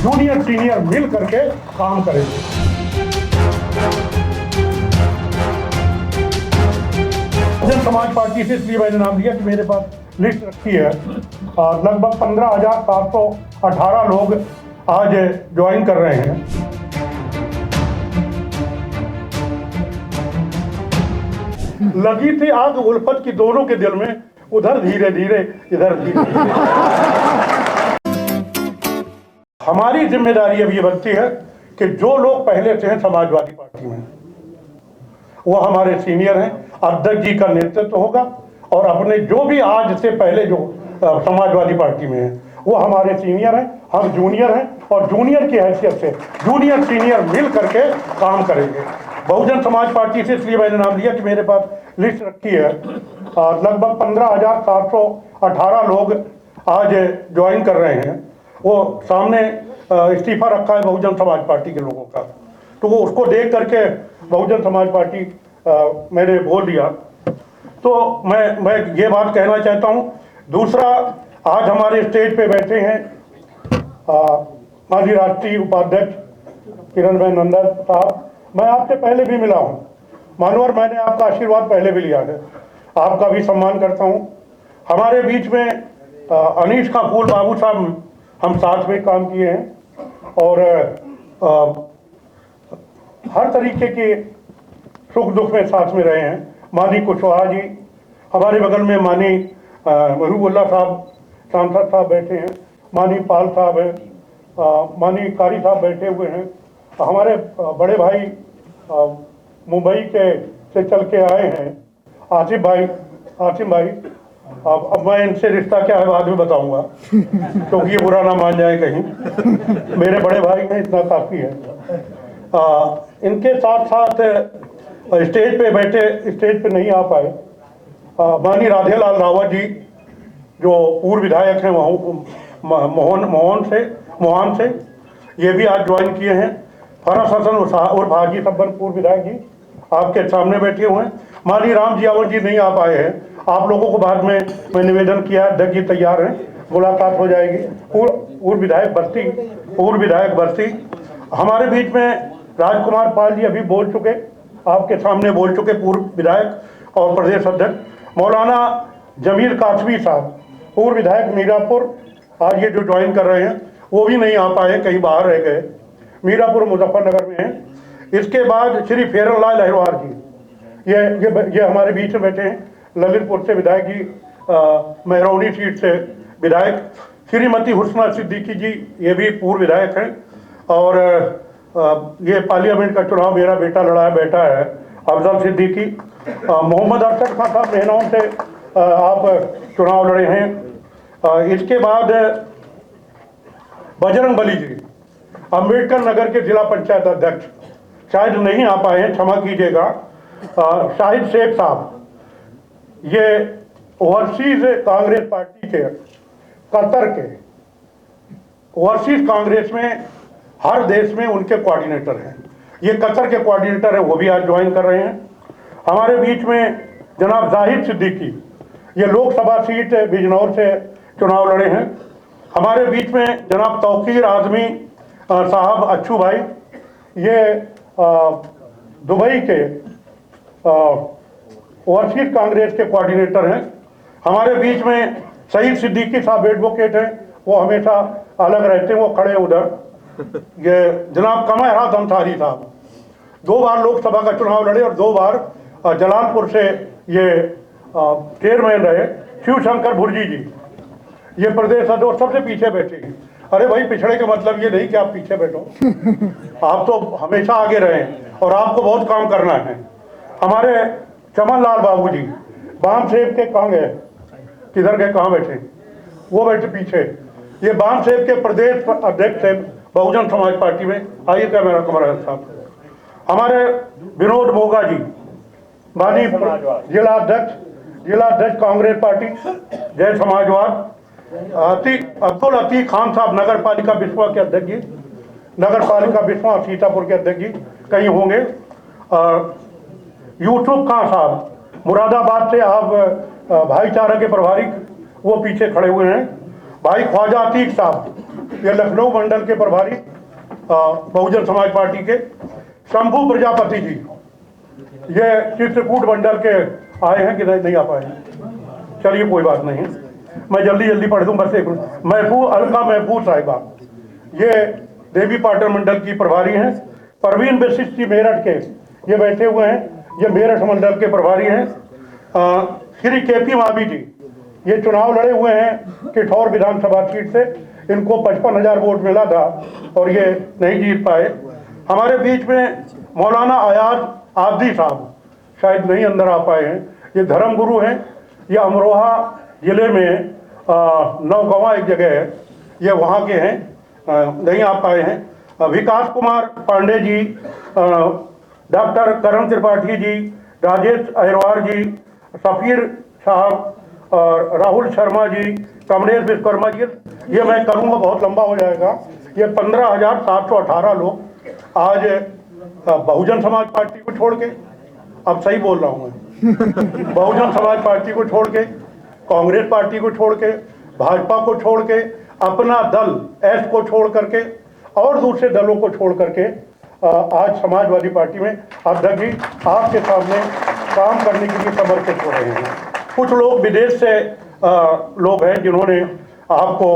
Junior senior मिल करके काम करेंगे। बहुजन समाज पार्टी से इसलिए मैंने नाम लिया कि मेरे पास लिस्ट रखी है, लगभग 15,718 लोग आज ज्वाइन कर रहे हैं। लगी थी आग उल्फत की दोनों के दिल में, उधर धीरे धीरे इधर धीरे धीरे। हमारी जिम्मेदारी अब ये बनती है कि जो लोग पहले से हैं समाजवादी पार्टी में, वो हमारे सीनियर हैं, अध्यक्ष जी का नेतृत्व होगा, और अपने जो भी आज से पहले जो समाजवादी पार्टी में हैं वो हमारे सीनियर हैं, हम जूनियर हैं, और जूनियर की हैसियत से जूनियर सीनियर मिल करके काम करेंगे। बहुजन समाज पार्टी से इसलिए मैंने नाम लिया कि मेरे पास लिस्ट रखी है, लगभग 15,718 लोग आज ज्वाइन कर रहे हैं। वो सामने इस्तीफा रखा है बहुजन समाज पार्टी के लोगों का, तो वो उसको देख करके बहुजन समाज पार्टी मैंने बोल दिया। तो मैं ये बात कहना चाहता हूँ। दूसरा, आज हमारे स्टेज पे बैठे हैं माननीय राष्ट्रीय उपाध्यक्ष किरण भाई नंदा साहब। मैं आपसे पहले भी मिला हूँ मानवर, मैंने आपका आशीर्वाद पहले भी लिया है, आपका भी सम्मान करता हूँ। हमारे बीच में अनीश काफूल बाबू साहब, हम साथ में काम किए हैं और हर तरीके के सुख दुख में साथ में रहे हैं। मानी कुशवाहा जी, हमारे बगल में मानी महबूबुल्लाह साहब सांसद साहब बैठे हैं, मानी पाल साहब हैं, मानी कारी साहब बैठे हुए हैं। हमारे बड़े भाई मुंबई से चल के आए हैं आसिम भाई। अब मैं इनसे रिश्ता क्या है बाद में बताऊंगा, क्योंकि ये बुरा ना मान जाए कहीं। मेरे बड़े भाई हैं, इतना काफ़ी है। इनके साथ साथ स्टेज पे बैठे, स्टेज पे नहीं आ पाए माननीय राधेलाल रावत जी, जो पूर्व विधायक हैं मोहन से, ये भी आज ज्वाइन किए हैं। फरस हसन और भाजी सब्बन पूर्व विधायक जी आपके सामने बैठे हुए हैं। माननीय राम जियावन जी नहीं आ पाए हैं, आप लोगों को बाद में मैं निवेदन किया, अध्यक्ष जी तैयार हैं, मुलाकात हो जाएगी। पूर्व विधायक बस्ती हमारे बीच में राजकुमार पाल जी अभी बोल चुके, आपके सामने बोल चुके, पूर्व विधायक और प्रदेश अध्यक्ष। मौलाना जमीर कासमी साहब, पूर्व विधायक मीरापुर, आज ये जो ज्वाइन कर रहे हैं, वो भी नहीं आ पाए, कहीं बाहर रह गए, मीरापुर मुजफ्फरनगर में हैं। इसके बाद श्री फेरनलाल अहिरवार जी, ये हमारे बीच में बैठे हैं, ललितपुर से विधायक जी, महरौनी सीट से विधायक। श्रीमती हुस्ना सिद्दीकी जी, ये भी पूर्व विधायक हैं, और ये पार्लियामेंट का चुनाव मेरा बेटा लड़ा है, बेटा है अफजल सिद्दीकी। मोहम्मद अरशद खान साहब मेहनों से आप चुनाव लड़े हैं। इसके बाद बजरंग बली जी, अम्बेडकर नगर के जिला पंचायत अध्यक्ष, शायद नहीं आ पाए हैं, क्षमा कीजिएगा। शाहिद शेख साहब, ये ओवरसीज कांग्रेस पार्टी के, कतर के ओवरसीज कांग्रेस में हर देश में उनके कोऑर्डिनेटर हैं, ये कतर के कोऑर्डिनेटर हैं, वो भी आज ज्वाइन कर रहे हैं। हमारे बीच में जनाब जाहिद सिद्दीकी, ये लोकसभा सीट बिजनौर से चुनाव लड़े हैं। हमारे बीच में जनाब तौकीर आजमी साहब अच्छू भाई, ये दुबई के ओवरसीज कांग्रेस के कोऑर्डिनेटर हैं। हमारे बीच में सईद सिद्दीकी साहब एडवोकेट हैं, वो हमेशा अलग रहते हैं, वो खड़े उधर। ये जनाब कमर अंसारी साहब 2 बार लोकसभा का चुनाव लड़े और 2 बार जलालपुर से ये चेयरमैन रहे। शिवशंकर भुर्जी जी, ये प्रदेश अध्यक्ष, सबसे पीछे बैठे हैं। अरे भाई, पिछड़े का मतलब ये नहीं कि आप पीछे बैठो, आप तो हमेशा आगे रहें और आपको बहुत काम करना है। हमारे चमन लाल बाबू जी, बाम सेब के कहाँ गए, किधर गए, कहाँ बैठे, वो बैठे पीछे। ये बाम सेब के प्रदेश अध्यक्ष है बहुजन समाज पार्टी में, आइए कैमरा कमर साहब। हमारे विनोद मोगा जी, मानी जिला अध्यक्ष कांग्रेस पार्टी जय समाजवाद। अब्दुल अतीक खान साहब, नगर पालिका बिस्वा के अध्यक्ष जी, नगर पालिका बिस्वा सीतापुर के अध्यक्ष जी कहीं होंगे। यूसुफ खान साहब, मुरादाबाद से आप भाईचारा के प्रभारी, वो पीछे खड़े हुए हैं। भाई ख्वाजा अतीक साहब, ये लखनऊ मंडल के प्रभारी बहुजन समाज पार्टी के शंभू प्रजापति जी, ये चित्रकूट मंडल के आए हैं कि नहीं आ पाए? चलिए कोई बात नहीं, मैं जल्दी जल्दी पढ़ दूं बस एक। अलका महफूज साहिबा, ये देवी पाटन मंडल की प्रभारी हैं। परवीन वशिष्ठ जी मेरठ के, ये बैठे हुए हैं, ये मेरठ मंडल के प्रभारी हैं। श्री केपी मावी जी, ये चुनाव लड़े हुए हैं किठौर विधानसभा सीट से, इनको 55,000 वोट मिला था और ये नहीं जीत पाए। हमारे बीच में मौलाना अयाज आबदी साहब शायद नहीं अंदर आ पाए हैं, ये धर्म गुरु हैं, ये अमरोहा जिले में नौगवा एक जगह है, ये वहाँ के हैं, नहीं आ पाए हैं। विकास कुमार पांडे जी, डॉक्टर करण त्रिपाठी जी, राजेश अहिरवार जी, सफीर साहब और राहुल शर्मा जी, कमलेश विश्वकर्मा जी, ये मैं करूँगा बहुत लंबा हो जाएगा। ये 15,718 लोग आज बहुजन समाज पार्टी को छोड़ के, अब सही बोल रहा हूँ मैं, बहुजन समाज पार्टी को छोड़ के, कांग्रेस पार्टी को छोड़ के, भाजपा को छोड़ के, अपना दल एस को छोड़ करके और दूसरे दलों को छोड़ करके आज समाजवादी पार्टी में अध्यक्ष जी आपके सामने काम करने के लिए समर्पित हो रहे हैं। कुछ लोग विदेश से लोग हैं जिन्होंने आपको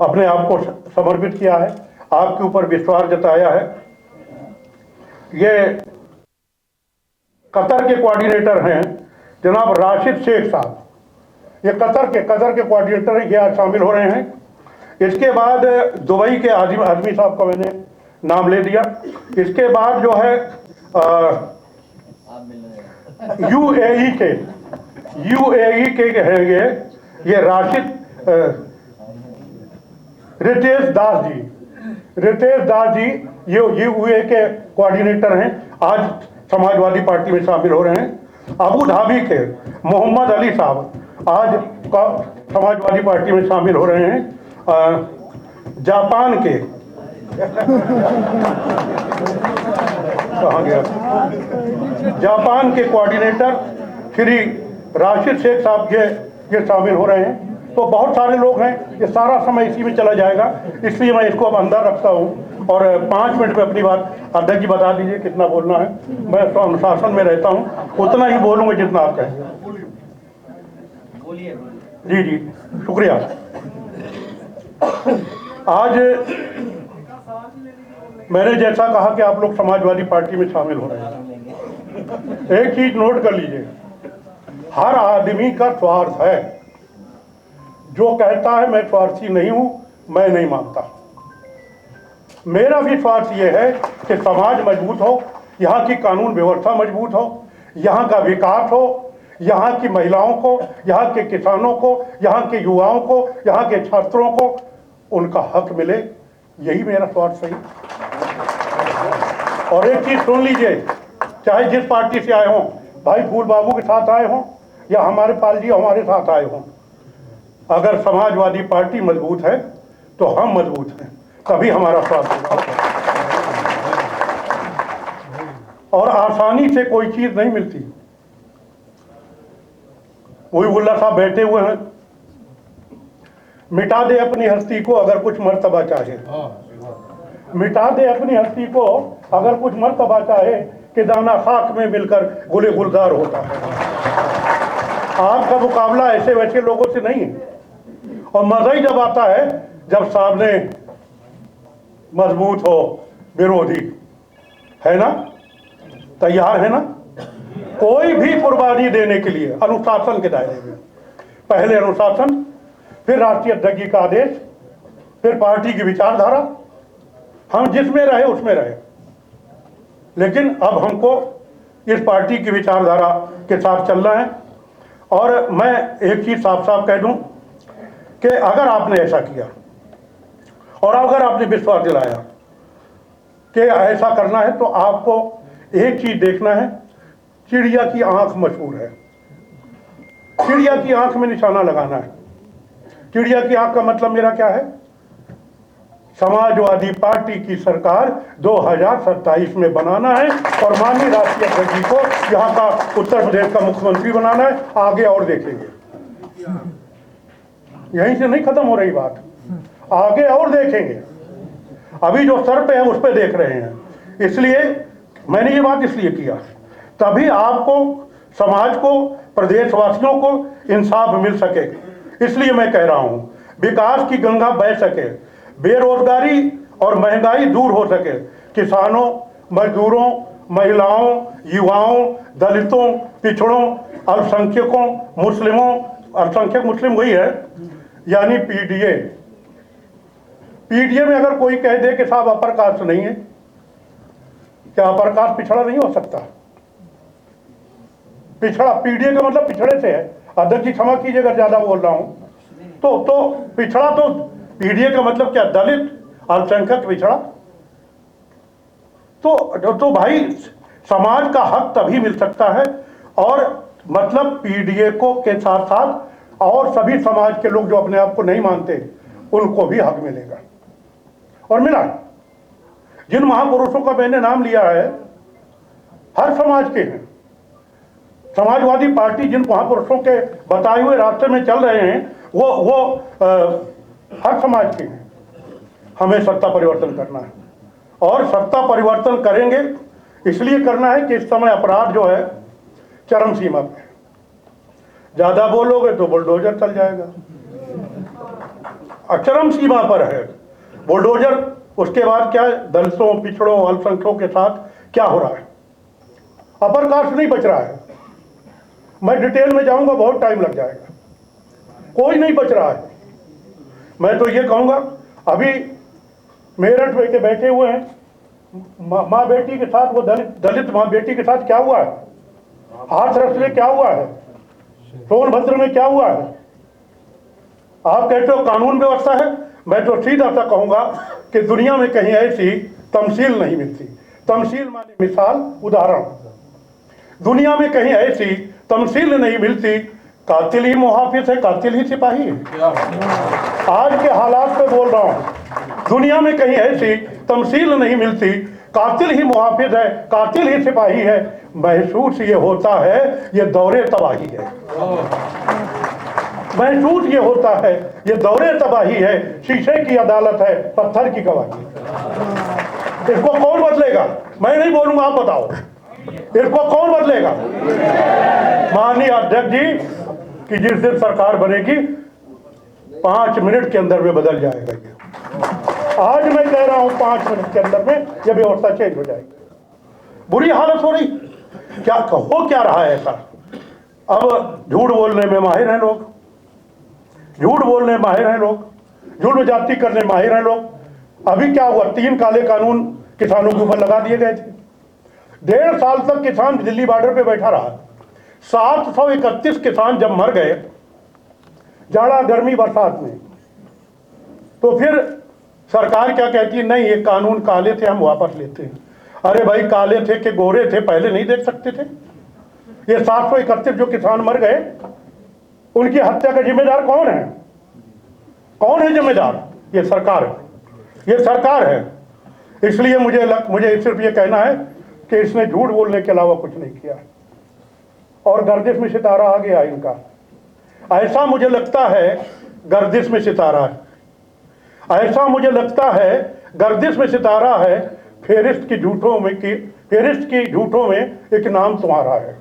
अपने आप को समर्पित किया है, आपके ऊपर विश्वास जताया है। ये कतर के कोऑर्डिनेटर हैं जनाब राशिद शेख साहब, ये कतर के कोऑर्डिनेटर हैं, ये आज शामिल हो रहे हैं। इसके बाद दुबई के आदमी साहब का मैंने नाम ले दिया। इसके बाद जो है यूएई के हैं ये राशिद रितेश दास जी ये यूएई के कोऑर्डिनेटर हैं, आज समाजवादी पार्टी में शामिल हो रहे हैं। अबू धाबी के मोहम्मद अली साहब आज समाजवादी पार्टी में शामिल हो रहे हैं। जापान के कहाँ गया, जापान के कोऑर्डिनेटर श्री राशिद शेख साहब ये शामिल हो रहे हैं। तो बहुत सारे लोग हैं, ये सारा समय इसी में चला जाएगा, इसलिए मैं इसको अब अंदर रखता हूँ और 5 मिनट में अपनी बात अध्यक्ष जी बता दीजिए कितना बोलना है। मैं तो अनुशासन में रहता हूँ, उतना ही बोलूँगा जितना आप कहेंगे। जी शुक्रिया। आज मैंने जैसा कहा कि आप लोग समाजवादी पार्टी में शामिल हो रहे हैं, एक चीज नोट कर लीजिए, हर आदमी का स्वार्थ है। जो कहता है मैं स्वार्थी नहीं हूं, मैं नहीं मानता। मेरा भी स्वार्थ यह है कि समाज मजबूत हो, यहाँ की कानून व्यवस्था मजबूत हो, यहाँ का विकास हो, यहाँ की महिलाओं को, यहाँ के किसानों को, यहाँ के युवाओं को, यहाँ के छात्रों को उनका हक मिले, यही मेरा स्वार्थ सही। और एक चीज सुन लीजिए, चाहे जिस पार्टी से आए हों, भाई फूल बाबू के साथ आए हों या हमारे पाल जी हमारे साथ आए हों, अगर समाजवादी पार्टी मजबूत है तो हम मजबूत हैं, तभी हमारा स्वार्थ होगा। और आसानी से कोई चीज नहीं मिलती। मुहिबुल्लाह साहब बैठे हुए हैं, मिटा दे अपनी हस्ती को अगर कुछ मर्तबा चाहे, मिटा दे अपनी हस्ती को अगर कुछ मर्तबा चाहे कि दाना खाक में मिलकर गुले गुलजार होता है। आपका मुकाबला ऐसे वैसे लोगों से नहीं है, और मजा ही जब आता है जब सामने मजबूत हो विरोधी, है ना, तैयार है ना, कोई भी कुर्बानी देने के लिए अनुशासन के दायरे में, पहले अनुशासन, फिर राष्ट्रीय अध्यक्ष जी का आदेश, फिर पार्टी की विचारधारा, हम जिसमें रहे उसमें रहे। लेकिन अब हमको इस पार्टी की विचारधारा के साथ चलना है। और मैं एक चीज साफ साफ कह दूं कि अगर आपने ऐसा किया और अगर आपने विश्वास दिलाया कि ऐसा करना है, तो आपको एक चीज देखना है, चिड़िया की आंख मशहूर है, चिड़िया की आंख में निशाना लगाना है। चिड़िया की आंख का मतलब मेरा क्या है, समाजवादी पार्टी की सरकार 2027 में बनाना है और माननीय राष्ट्रीय अध्यक्ष जी को यहाँ का उत्तर प्रदेश का मुख्यमंत्री बनाना है। आगे और देखेंगे, यहीं से नहीं खत्म हो रही बात। आगे और देखेंगे, अभी जो सर पे है उस पे देख रहे हैं। इसलिए मैंने ये बात इसलिए किया, तभी आपको, समाज को, प्रदेशवासियों को इंसाफ मिल सके। इसलिए मैं कह रहा हूं, विकास की गंगा बह सके, बेरोजगारी और महंगाई दूर हो सके, किसानों, मजदूरों, महिलाओं, युवाओं, दलितों, पिछड़ों, अल्पसंख्यकों, मुस्लिमों, अल्पसंख्यक मुस्लिम वही है, यानी पीडीए। पीडीए में अगर कोई कह दे कि साहब अपर कास्ट नहीं है, क्या अपर कास्ट पिछड़ा नहीं हो सकता? पिछड़ा, पीडीए का मतलब पिछड़े से है। अध्यक्ष जी क्षमा कीजिए अगर ज्यादा बोल रहा हूं, तो पिछड़ा, तो पीडीए का मतलब क्या? दलित, अल्पसंख्यक, पिछड़ा। तो भाई समाज का हक तभी मिल सकता है, और मतलब पीडीए को के साथ साथ और सभी समाज के लोग जो अपने आप को नहीं मानते उनको भी हक मिलेगा, और मिला। जिन महापुरुषों का मैंने नाम लिया है हर समाज के हैं। समाजवादी पार्टी जिन महापुरुषों के बताए हुए रास्ते में चल रहे हैं वो हर समाज के हैं। हमें सत्ता परिवर्तन करना है, और सत्ता परिवर्तन करेंगे इसलिए करना है कि इस समय अपराध जो है चरम सीमा पे। ज्यादा बोलोगे तो बुलडोजर चल जाएगा, चरम सीमा पर है बुलडोजर। उसके बाद क्या है, दलितों, पिछड़ों, अल्पसंख्यकों के साथ क्या हो रहा है? अपर कास्ट नहीं बच रहा है। मैं डिटेल में जाऊंगा, बहुत टाइम लग जाएगा। कोई नहीं बच रहा है। मैं तो ये कहूंगा, अभी मेरठ में के बैठे हुए हैं माँ बेटी के साथ, वो दलित माँ बेटी के साथ क्या हुआ है? हाथरस में क्या हुआ है? सोनभद्र में क्या हुआ है? आप कहते हो कानून व्यवस्था है, मैं तो सीधा सा कहूंगा कि दुनिया में कहीं ऐसी तमसील नहीं मिलती। तमसील माने मिसाल, उदाहरण। दुनिया में कहीं ऐसी तमसील नहीं मिलती। कातिल ही मुहाफिज है, कातिल ही सिपाही है। आज के हालात पे बोल रहा हूं, दुनिया में कहीं ऐसी तमसील नहीं मिलती। कातिल ही मुहाफिज है, कातिल ही सिपाही है। महसूस ये होता है ये दौरे तबाही है। महसूस ये होता है ये दौरे तबाही है। शीशे की अदालत है, पत्थर की गवाही। इसको कौन बदलेगा? मैं नहीं बोलूंगा, आप बताओ इसको कौन बदलेगा? माननीय अध्यक्ष जी कि जिस दिन सरकार बनेगी 5 मिनट के अंदर में बदल जाएगा ये। आज मैं कह रहा हूं 5 मिनट के अंदर में यह व्यवस्था चेंज हो जाएगी। बुरी हालत हो रही, क्या हो क्या रहा है ऐसा? अब झूठ बोलने में माहिर हैं लोग, झूठ बोलने में माहिर हैं लोग, जुल्म ज्यादती करने माहिर हैं लोग। अभी क्या हुआ, 3 काले कानून किसानों के ऊपर लगा दिए गए थे। 1.5 साल तक किसान दिल्ली बॉर्डर पे बैठा रहा। 731 किसान जब मर गए जाड़ा, गर्मी, बरसात में, तो फिर सरकार क्या कहती है? नहीं, ये कानून काले थे, हम वापस लेते हैं। अरे भाई, काले थे कि गोरे थे पहले नहीं देख सकते थे? ये 731 जो किसान मर गए, उनकी हत्या का जिम्मेदार कौन है? कौन है जिम्मेदार? ये सरकार है, ये सरकार है। इसलिए मुझे सिर्फ ये कहना है कि इसने झूठ बोलने के अलावा कुछ नहीं किया, और गर्दिश में सितारा आ गया इनका। ऐसा मुझे लगता है गर्दिश में सितारा है, ऐसा मुझे लगता है गर्दिश में सितारा है। फेरिस्त की झूठों में एक नाम तुम्हारा है।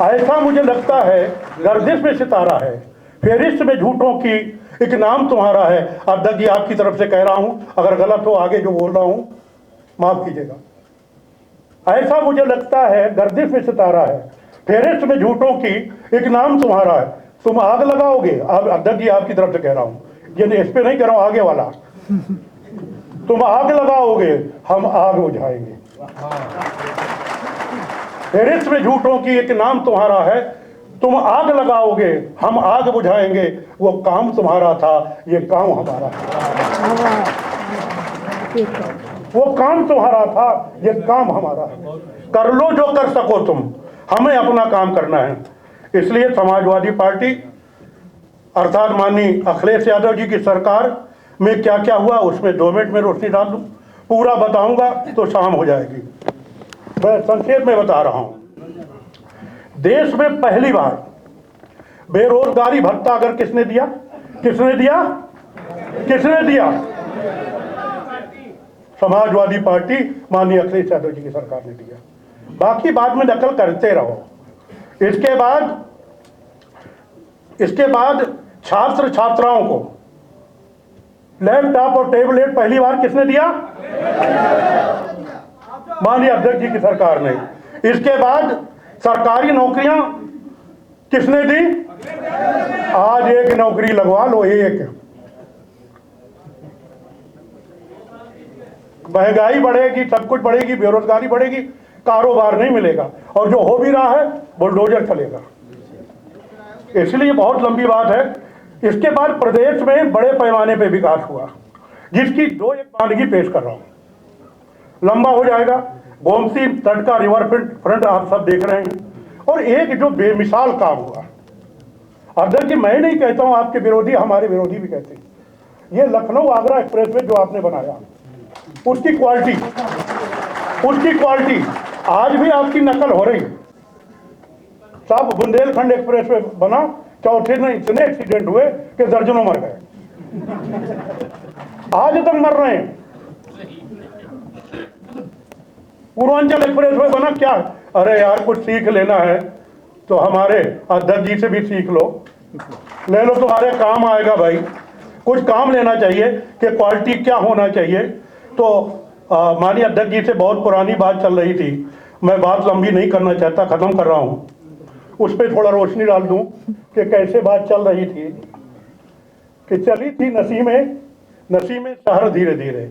ऐसा मुझे लगता है गर्दिश में सितारा है, फेरिस्त में झूठों की एक नाम तुम्हारा है। अध्यक्ष जी आपकी तरफ से कह रहा हूं, अगर गलत हो आगे जो बोल रहा हूं माफ कीजिएगा। ऐसा मुझे लगता है गर्दिश में सितारा है, फेरिस्त में झूठों की एक नाम तुम्हारा है। तुम आग लगाओगे, अध्यक्ष जी आपकी तरफ से कह रहा हूं, ये इस पे नहीं कह रहा हूं, आगे वाला। तुम आग लगाओगे, हम आग बुझाएंगे। फेरिस्त में झूठों की एक नाम तुम्हारा है, तुम आग लगाओगे, हम आग बुझाएंगे। वो काम तुम्हारा था, ये काम हमारा है। वो काम तुम्हारा था, ये काम हमारा है। कर लो जो कर सको तुम, हमें अपना काम करना है। इसलिए समाजवादी पार्टी अर्थात माननीय अखिलेश यादव जी की सरकार में क्या क्या हुआ उसमें 2 मिनट में रोशनी डाल दूं। पूरा बताऊंगा तो शाम हो जाएगी। मैं संक्षेप में बता रहा हूं। देश में पहली बार बेरोजगारी भत्ता अगर किसने दिया? किसने दिया? समाजवादी पार्टी माननीय अखिलेश यादव जी की सरकार ने दिया। बाकी बाद में नकल करते रहो। इसके बाद छात्र छात्राओं को लैपटॉप और टेबलेट पहली बार किसने दिया? माननीय अध्यक्ष जी की सरकार ने। इसके बाद सरकारी नौकरियां किसने दी? आज एक नौकरी लगवा लो, एक। महंगाई बढ़ेगी, सब कुछ बढ़ेगी, बेरोजगारी बढ़ेगी, कारोबार नहीं मिलेगा, और जो हो भी रहा है बुलडोजर चलेगा। इसलिए बहुत लंबी बात है। इसके बाद प्रदेश में बड़े पैमाने पे विकास हुआ, जिसकी दो एक मानगी पेश कर रहा हूं, लंबा हो जाएगा। गोमती तट का रिवर फ्रंट आप सब देख रहे हैं, और एक जो बेमिसाल काम हुआ। अध्यक्ष जी, मैं नहीं कहता हूं, आपके विरोधी, हमारे विरोधी भी कहते हैं, ये लखनऊ आगरा एक्सप्रेसवे जो आपने बनाया, उसकी क्वालिटी आज भी आपकी नकल हो रही है। साहब, बुंदेलखंड एक्सप्रेसवे बना, चौथे दिन इतने एक्सीडेंट हुए कि दर्जनों मर गए, आज तक मर रहे हैं। पूर्वांचल एक्सप्रेसवे बना, क्या? अरे यार, कुछ सीख लेना है तो हमारे अध्यक्ष जी से भी सीख लो, ले लो, तुम्हारे काम आएगा भाई। कुछ काम लेना चाहिए कि क्वालिटी क्या होना चाहिए। तो माननीय अध्यक्ष जी से बहुत पुरानी बात चल रही थी, मैं बात लंबी नहीं करना चाहता, खत्म कर रहा हूँ। उस पर थोड़ा रोशनी डाल दूं कि कैसे बात चल रही थी, कि चली थी नसीमें शहर धीरे धीरे।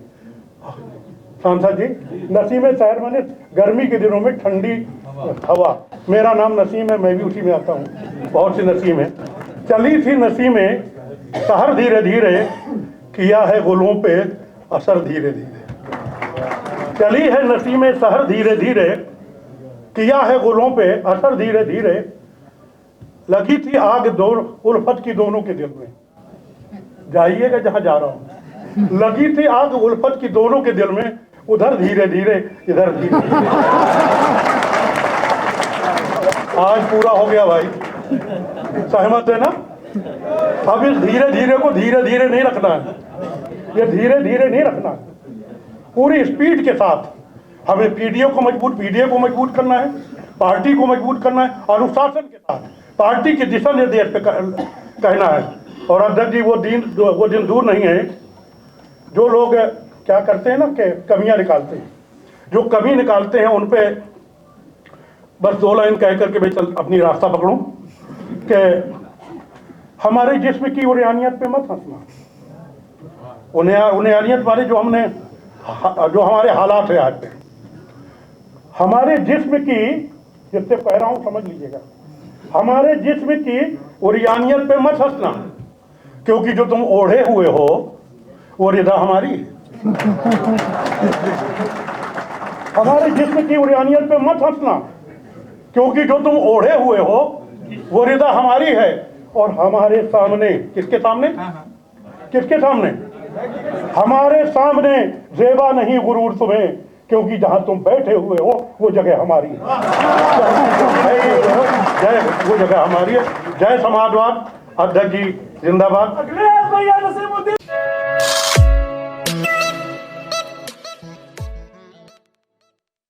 सांसद जी, नसीमें शहर माने गर्मी के दिनों में ठंडी हवा। मेरा नाम नसीम है, मैं भी उसी में आता हूँ, बहुत सी नसीम है। चली थी नसीमें शहर धीरे धीरे, किया है गुलों पे असर धीरे धीरे। चली है नसीमें शहर धीरे धीरे, किया है गुलों पे असर धीरे धीरे। लगी थी आग उल्फत की दोनों के दिल में, जाइएगा जहां जा रहा हूं। लगी थी आग उल्फत की दोनों के दिल में, उधर धीरे धीरे इधर धीरे। आज पूरा हो गया भाई, सहमत है ना? अब इस धीरे धीरे को धीरे धीरे नहीं रखना है, ये धीरे धीरे नहीं रखना है, पूरी स्पीड के साथ हमें पीडीए को मजबूत करना है, पार्टी को मजबूत करना है, अनुशासन के साथ पार्टी के दिशा निर्देश पे कहना है। और अध्यक्ष जी, वो दिन दूर नहीं है जो लोग क्या करते हैं ना, कि कमियां निकालते हैं। जो कमी निकालते हैं उन पे बस दो लाइन कह करके मैं अपनी रास्ता पकड़ूं कि हमारे जिस्म की उरियानियत पे मत हंसना। उरियानियत वाले जो हमारे हालात है आज पे, हमारे जिस्म की, जिससे कह रहा हूं समझ लीजिएगा, हमारे जिस्म की उरियानियत पे मत हंसना, क्योंकि जो तुम ओढ़े हुए हो वो रिदा हमारी है। हमारे जिस्म की उरियानियत पे मत हंसना, क्योंकि जो तुम ओढ़े हुए हो वो रिदा हमारी है। और हमारे सामने, किसके सामने? किसके सामने? हमारे सामने जेबा नहीं गुरूर तुम्हें, क्योंकि जहां तुम बैठे हुए हो वो जगह हमारी है। जय, वो जगह हमारी है। जय समाजवाद। अध्यक्ष जी जिंदाबाद।